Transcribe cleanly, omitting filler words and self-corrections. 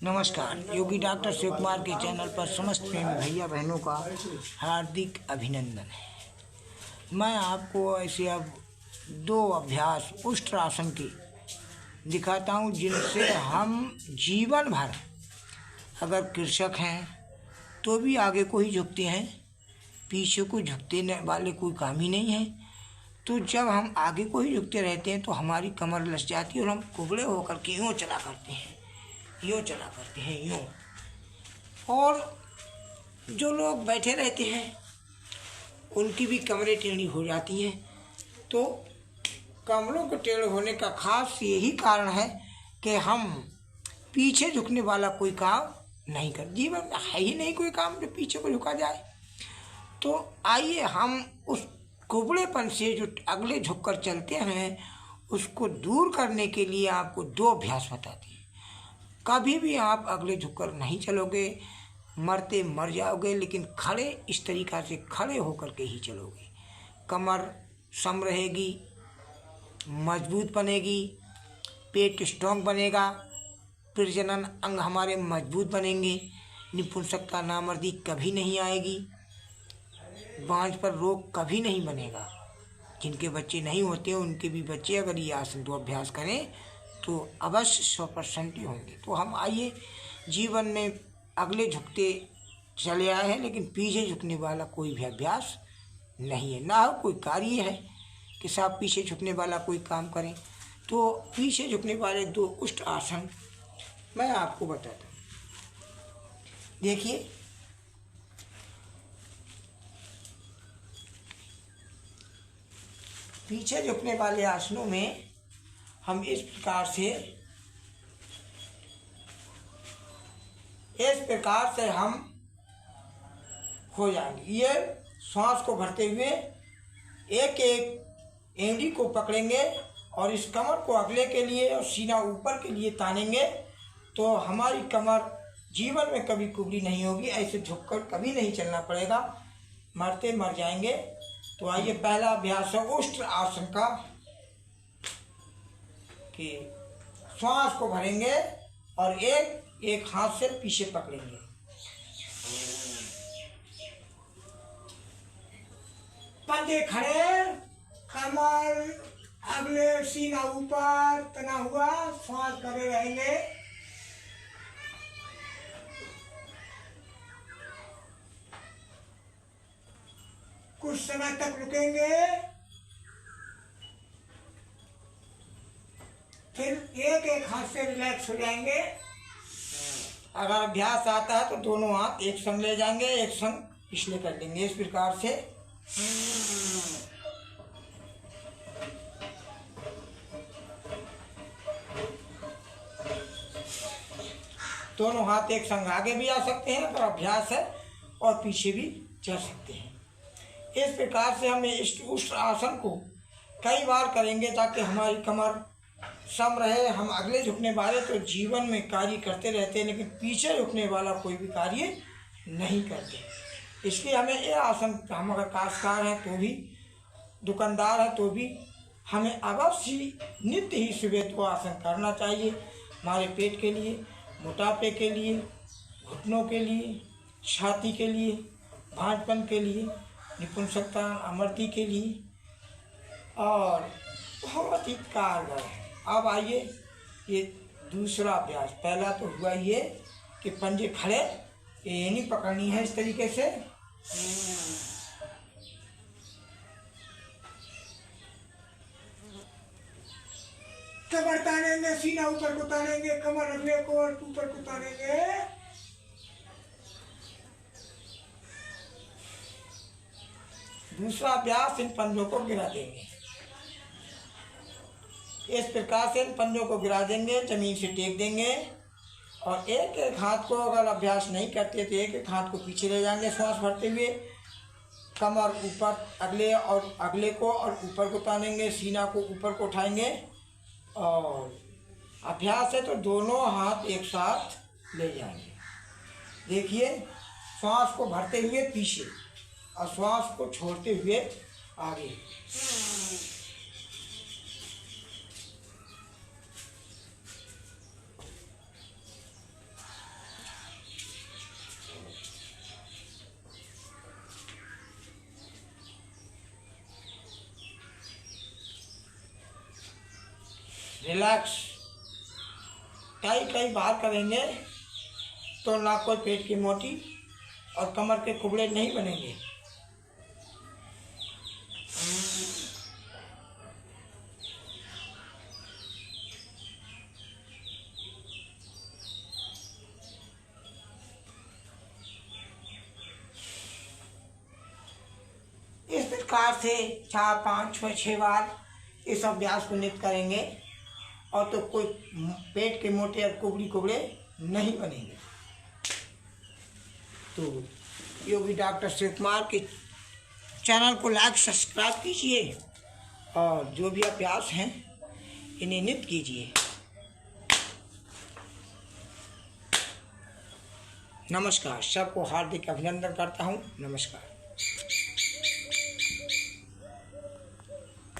नमस्कार। योगी डॉक्टर शिव कुमार के चैनल पर समस्त प्रेमी भैया बहनों का हार्दिक अभिनंदन है। मैं आपको ऐसे अब 2 अभ्यास उष्ट्रासन के दिखाता हूँ, जिनसे हम जीवन भर, अगर कृषक हैं तो भी आगे को ही झुकते हैं, पीछे को झुकते वाले कोई काम ही नहीं है। तो जब हम आगे को ही झुकते रहते हैं तो हमारी कमर लच जाती है और हम कुबड़े होकर के यूँ चला करते हैं, यूँ। और जो लोग बैठे रहते हैं उनकी भी कमरें टेढ़ी हो जाती हैं। तो कमरों के टेढ़े होने का खास यही कारण है कि हम पीछे झुकने वाला कोई काम नहीं कर, जीवन में है ही नहीं कोई काम जो पीछे को झुका जाए। तो आइए हम उस कुबड़ेपन से जो अगले झुक कर चलते हैं उसको दूर करने के लिए आपको 2 अभ्यास बताते हैं। कभी भी आप अगले झुककर नहीं चलोगे, मरते मर जाओगे, लेकिन खड़े इस तरीक़ा से खड़े होकर के ही चलोगे। कमर सम रहेगी, मजबूत बनेगी, पेट स्ट्रॉन्ग बनेगा, प्रजनन अंग हमारे मजबूत बनेंगे, निपुंसकता नामर्दी कभी नहीं आएगी, बांझ पर रोग कभी नहीं बनेगा। जिनके बच्चे नहीं होते उनके भी बच्चे अगर ये आसन 2 अभ्यास करें तो अवश्य 100% ही होंगे। तो हम आइए, जीवन में अगले झुकते चले आए हैं लेकिन पीछे झुकने वाला कोई भी अभ्यास नहीं है, ना हो कोई कार्य है कि साहब पीछे झुकने वाला कोई काम करें। तो पीछे झुकने वाले 2 उष्ट आसन मैं आपको बताता हूँ। देखिए, पीछे झुकने वाले आसनों में हम इस प्रकार से हम हो जाएंगे। ये श्वास को भरते हुए एक एक एड़ी को पकड़ेंगे और इस कमर को अगले के लिए और सीना ऊपर के लिए तानेंगे तो हमारी कमर जीवन में कभी कुबड़ी नहीं होगी। ऐसे झुककर कभी नहीं चलना पड़ेगा, मरते मर जाएंगे। तो आइए, पहला अभ्यास है उष्ट्र आसन का, कि श्वास को भरेंगे और एक हाथ से पीछे पकड़ेंगे। पंजे खड़े, कमर अगले, सीना ऊपर तना हुआ, श्वास करे रहेंगे। कुछ समय तक रुकेंगे, फिर एक हाथ से रिलैक्स हो जाएंगे। अगर अभ्यास आता है तो दोनों हाथ एक संग ले जाएंगे, एक संग पिछले कर लेंगे। इस प्रकार से दोनों हाथ एक संग आगे भी आ सकते हैं अगर अभ्यास है, और पीछे भी चल सकते हैं। इस प्रकार से हम इस उष्ट्र आसन को कई बार करेंगे ताकि हमारी कमर सम रहे। हम अगले झुकने वाले तो जीवन में कार्य करते रहते हैं लेकिन पीछे झुकने वाला कोई भी कार्य नहीं करते। इसलिए हमें ये आसन, हम अगर काश्तकार हैं तो भी, दुकानदार है तो भी, हमें अवश्य नित्य ही सुबह 2 आसन करना चाहिए। हमारे पेट के लिए, मोटापे के लिए, घुटनों के लिए, छाती के लिए, भांजपन के लिए, निपुंसकता अमर्ती के लिए, और बहुत ही कारगर है। अब आइए, ये दूसरा अभ्यास। पहला तो हुआ ये कि पंजे खड़े, ये नहीं पकड़नी है इस तरीके से, कमर तानेंगे, सीना ऊपर को तानेंगे, कमर अगले को और ऊपर को तानेंगे। दूसरा अभ्यास, इन पंजों को गिरा देंगे। इस प्रकार से इन पंजों को गिरा देंगे, जमीन से टेक देंगे, और एक हाथ को, अगर अभ्यास नहीं करते तो एक हाथ को पीछे ले जाएंगे श्वास भरते हुए, कमर ऊपर अगले और अगले को और ऊपर को तानेंगे, सीना को ऊपर को उठाएंगे। और अभ्यास है तो दोनों हाथ एक साथ ले जाएंगे। देखिए, श्वास को भरते हुए पीछे और श्वास को छोड़ते हुए आगे। रिलैक्स। कई बार करेंगे तो ना कोई पेट की मोटी और कमर के कुबड़े नहीं बनेंगे। इस प्रकार से 4, 5, 6 बार इस अभ्यास को नित्य करेंगे और तो कोई पेट के मोटे और कुबड़े नहीं बनेंगे। तो योगी डॉक्टर शिव कुमार के चैनल को लाइक सब्सक्राइब कीजिए और जो भी अभ्यास हैं इन्हें नित्य कीजिए। नमस्कार, सबको हार्दिक अभिनंदन करता हूँ। नमस्कार।